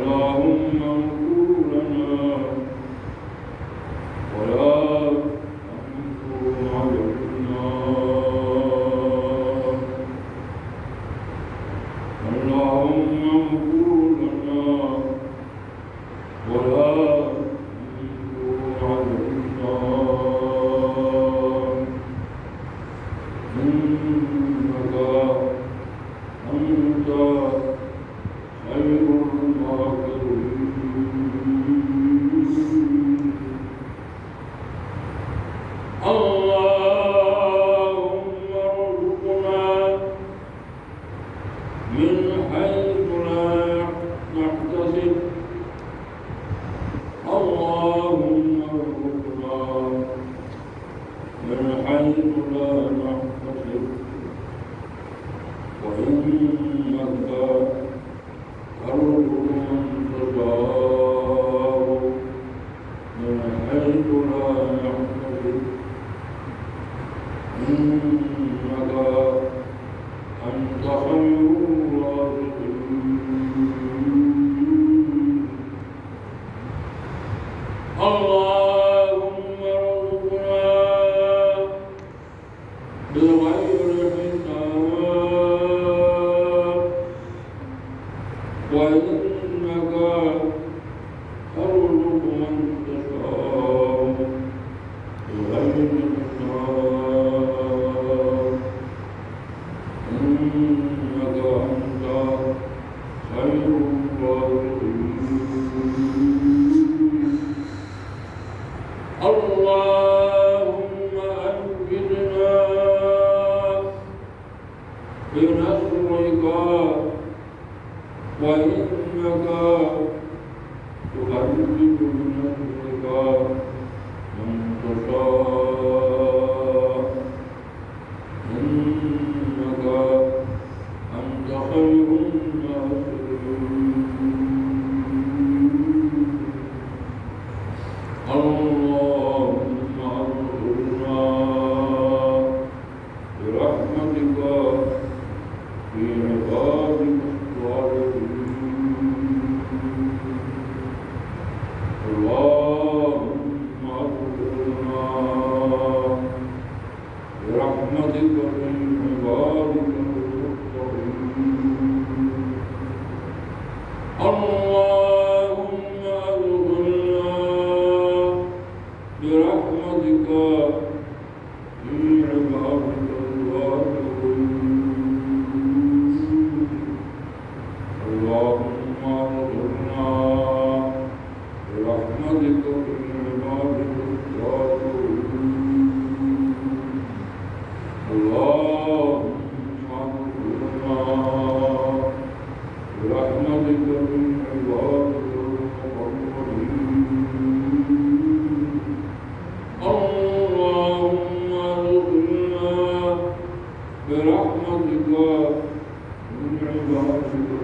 اللهم اغفر لنا ولا تحمل علينا اللهم اغفر لنا ولا تحمل علينا إنك أنت خير الماكرين اللهم ارزقنا من حيث لا نحتسب اللهم ارزقنا من حيث لا نحتسب وإنك ترزق من تشاء من حيث لا يحتسب إنك أنت خير الرازقين اللهم ارزقنا بغير حساب وإنك ترزق من تشاء بغير حساب إنك أنت خير الرازقين اللهم أنجدنا بنصرك وإنك تغلب بنصرك من تشاء إنك أنت خير الناصرين اللهم اغفرنا برحمتك في عبادك الصالحين اللهم اغفرنا برحمتك في عبادك الصالحين اللهم اغفرنا برحمتك في عبادك الصالحين اللهم اغفرنا برحمتك في عبادك الصالحين اللهم اغفرنا برحمتك في عبادك المقربين اللهم ارزقنا برحمتك من عبادك